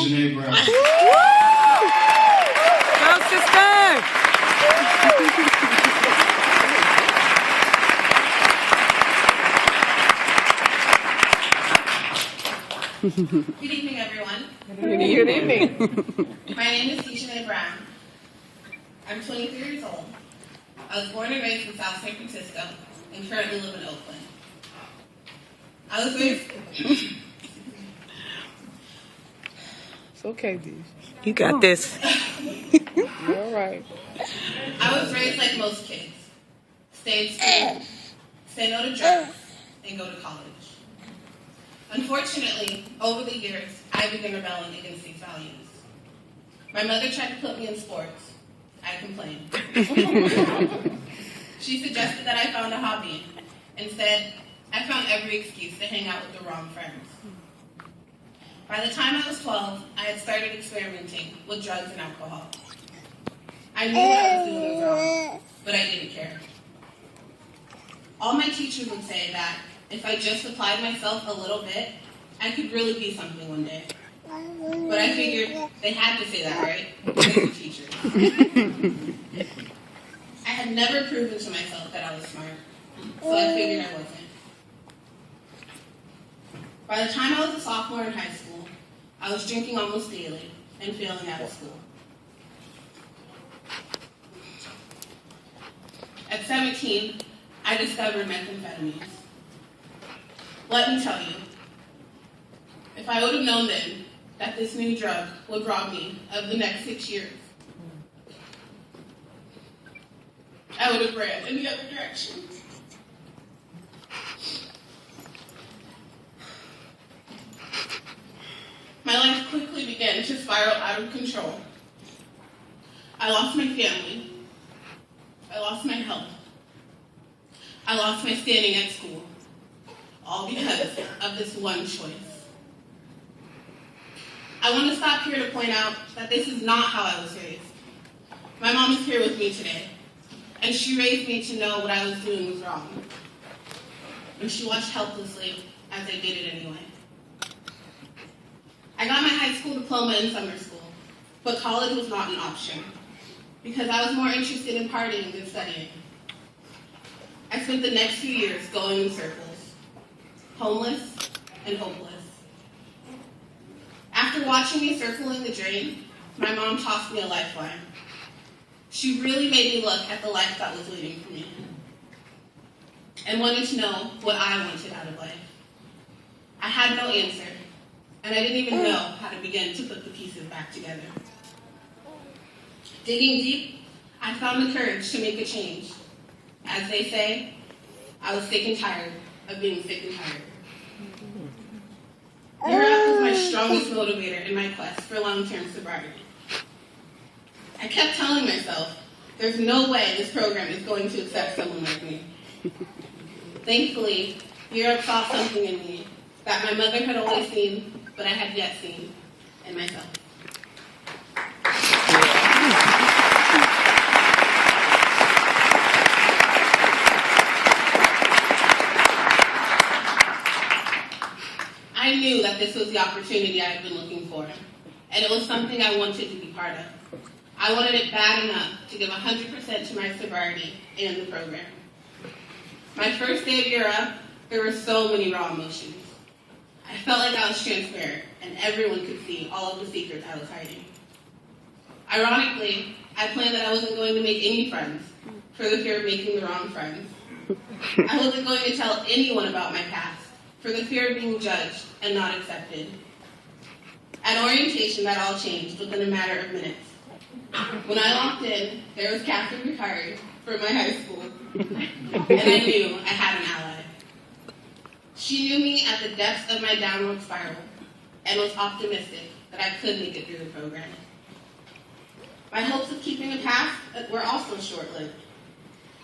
DeJanae Brown. Go, sister! Good evening, everyone. Good evening. My name is DeJanae's Brown. I'm 23 years old. I was born and raised in South San Francisco and currently live in Oakland. I was raised... It's okay, Dee. You got this. You're all right. I was raised like most kids. Stay in school, say no to drugs, and go to college. Unfortunately, over the years, I began rebelling against these values. My mother tried to put me in sports. I complained. She suggested that I found a hobby. Instead, I found every excuse to hang out with the wrong friends. By the time I was 12, I had started experimenting with drugs and alcohol. I knew what I was doing was wrong, but I didn't care. All my teachers would say that if I just applied myself a little bit, I could really be something one day. But I figured they had to say that, right? Because they're teachers. I had never proven to myself that I was smart, so I figured I wasn't. By the time I was a sophomore in high school, I was drinking almost daily and failing out of school. At 17, I discovered methamphetamines. Let me tell you, if I would have known then that this new drug would rob me of the next 6 years, I would have ran in the other direction. My life quickly began to spiral out of control. I lost my family. I lost my health. I lost my standing at school, all because of this one choice. I want to stop here to point out that this is not how I was raised. My mom is here with me today, and she raised me to know what I was doing was wrong. And she watched helplessly as I did it anyway. I got my high school diploma in summer school, but college was not an option because I was more interested in partying than studying. I spent the next few years going in circles, homeless and hopeless. After watching me circling the drain, my mom tossed me a lifeline. She really made me look at the life that was waiting for me and wanted to know what I wanted out of life. I had no answer, and I didn't even know how to begin to put the pieces back together. Digging deep, I found the courage to make a change. As they say, I was sick and tired of being sick and tired. Europe was my strongest motivator in my quest for long-term sobriety. I kept telling myself, there's no way this program is going to accept someone like me. Thankfully, Europe saw something in me that my mother had always seen, but I had yet seen in myself. I knew that this was the opportunity I had been looking for, and it was something I wanted to be part of. I wanted it bad enough to give 100% to my sobriety and the program. My first day of Europe, there were so many raw emotions. I felt like I was transparent, and everyone could see all of the secrets I was hiding. Ironically, I planned that I wasn't going to make any friends for the fear of making the wrong friends. I wasn't going to tell anyone about my past for the fear of being judged and not accepted. At orientation, that all changed within a matter of minutes. When I walked in, there was Catherine Ricari from my high school, and I knew I had an ally. She knew me at the depths of my downward spiral and was optimistic that I could make it through the program. My hopes of keeping a path were also short-lived.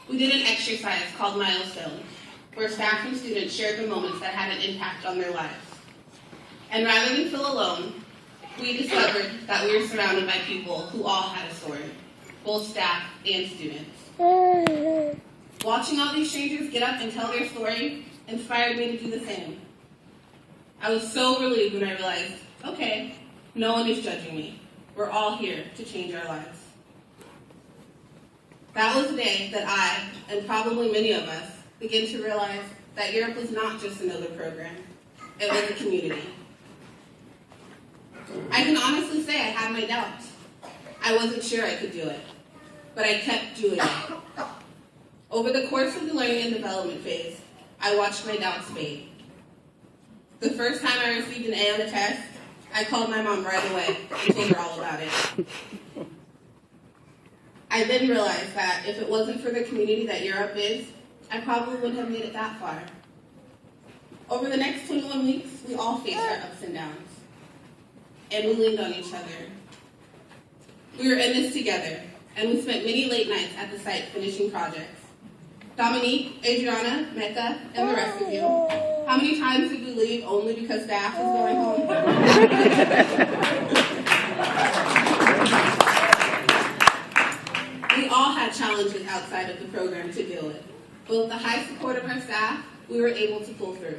We did an exercise called Milestone, where staff and students shared the moments that had an impact on their lives. And rather than feel alone, we discovered that we were surrounded by people who all had a story, both staff and students. Watching all these strangers get up and tell their story inspired me to do the same. I was so relieved when I realized, okay, No one is judging me. We're all here to change our lives. That was the day that I, and probably many of us, began to realize that Europe was not just another program. It was a community. I can honestly say I had my doubts. I wasn't sure I could do it, but I kept doing it. Over the course of the learning and development phase, I watched my doubts fade. The first time I received an A on a test, I called my mom right away and told her all about it. I then realized that if it wasn't for the community that Europe is, I probably wouldn't have made it that far. Over the next 21 weeks, we all faced our ups and downs, and we leaned on each other. We were in this together, and we spent many late nights at the site finishing projects. Dominique, Adriana, Mecca, and the rest of you, how many times did we leave only because staff was going home? We all had challenges outside of the program to deal with, but with the high support of our staff, we were able to pull through.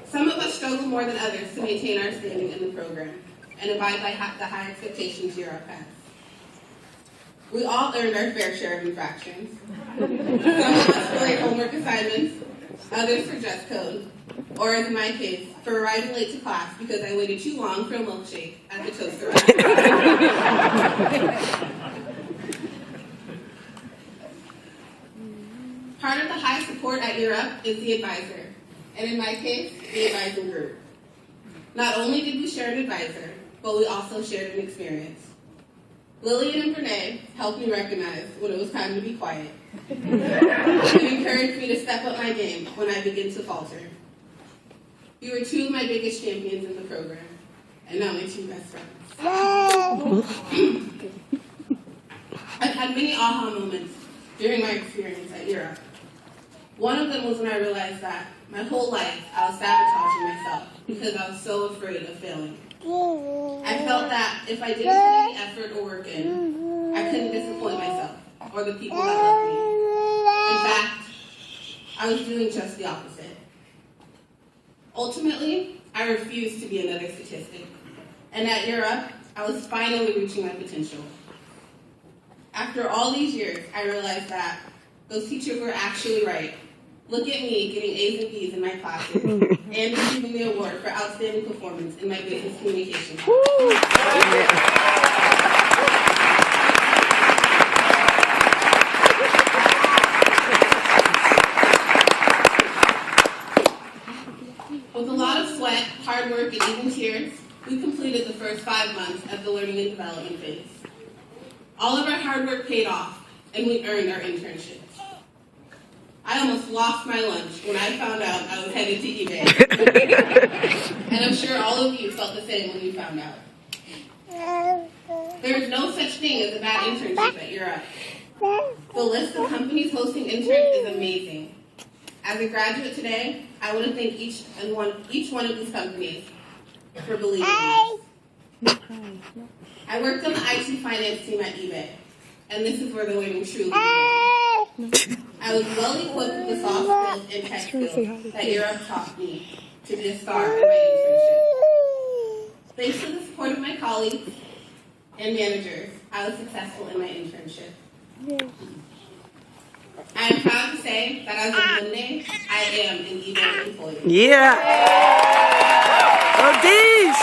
Some of us struggle more than others to maintain our standing in the program and abide by the high expectations Europe has. We all earned our fair share of infractions. Some of us for late homework assignments, others for dress code, or as in my case, for arriving late to class because I waited too long for a milkshake at the toaster oven. Part of the high support at Europe is the advisor, and in my case, the advising group. Not only did we share an advisor, but we also shared an experience. Lillian and Brene helped me recognize when it was time to be quiet, and encouraged me to step up my game when I began to falter. You were two of my biggest champions in the program, and now my two best friends. I've had many aha moments during my experience at Europe. One of them was when I realized that my whole life I was sabotaging myself because I was so afraid of failing. I felt that if I didn't put any effort or work in, I couldn't disappoint myself or the people that loved me. In fact, I was doing just the opposite. Ultimately, I refused to be another statistic. And at Europe, I was finally reaching my potential. After all these years, I realized that those teachers were actually right. Look at me getting A's and B's in my classes and receiving the award for outstanding performance in my business communication class. With a lot of sweat, hard work, and even tears, we completed the first 5 months of the learning and development phase. All of our hard work paid off, and we earned our internships. I almost lost my lunch when I found out I was headed to eBay. And I'm sure all of you felt the same when you found out. There is no such thing as a bad internship at Europe. The list of companies hosting interns is amazing. As a graduate today, I want to thank each one of these companies for believing in us. I worked on the IT finance team at eBay, and this is where the learning truly began. I was well equipped with the soft skills and tech skills that Europe taught me to be a star in my internship. Thanks to the support of my colleagues and managers, I was successful in my internship. I am proud to say that as of Monday, I am an eBay employee. Yeah. Oh, these.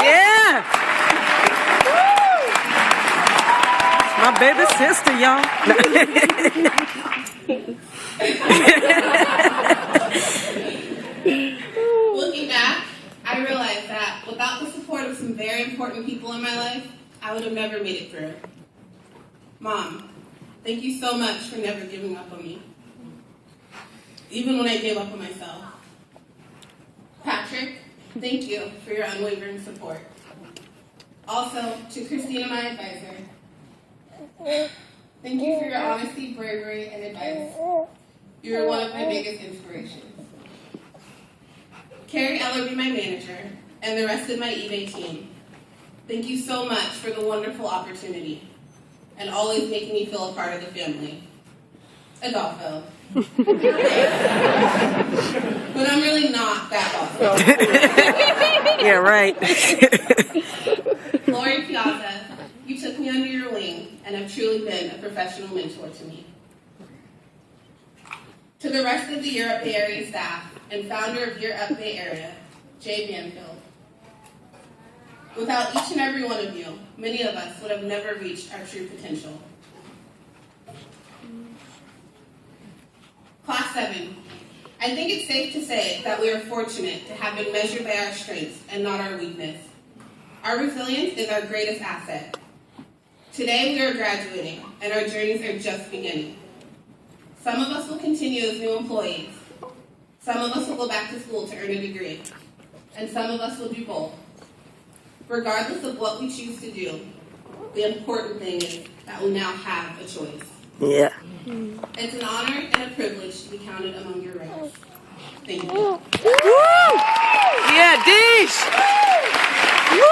Yeah. My baby sister, y'all. Looking back, I realized that without the support of some very important people in my life, I would have never made it through. Mom, thank you so much for never giving up on me, even when I gave up on myself. Patrick, thank you for your unwavering support. Also, to Christina, my advisor, thank you for your honesty, bravery, and advice. You are one of my biggest inspirations. Carrie Ellerby, my manager, and the rest of my eBay team, thank you so much for the wonderful opportunity. and always making me feel a part of the family. Adolfo. But I'm really not that awesome. Yeah, right. Lori Piazza, you took me under your wing and have truly been a professional mentor to me. To the rest of the Europe Bay Area staff and founder of Europe Bay Area, Jay Banfield. Without each and every one of you, many of us would have never reached our true potential. Class 7, I think it's safe to say that we are fortunate to have been measured by our strengths and not our weakness. Our resilience is our greatest asset. Today we are graduating, and our journeys are just beginning. Some of us will continue as new employees. Some of us will go back to school to earn a degree. And some of us will do both. Regardless of what we choose to do, the important thing is that we now have a choice. Yeah. It's an honor and a privilege to be counted among your ranks. Thank you. Woo! Yeah, Deesh! Woo!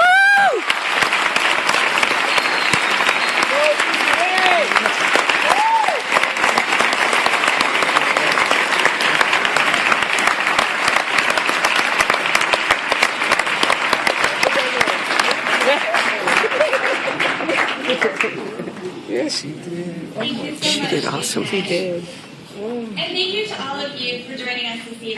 Yes, she did. Thank you so much. She did awesome. She did. And thank you to all of you for joining us this evening.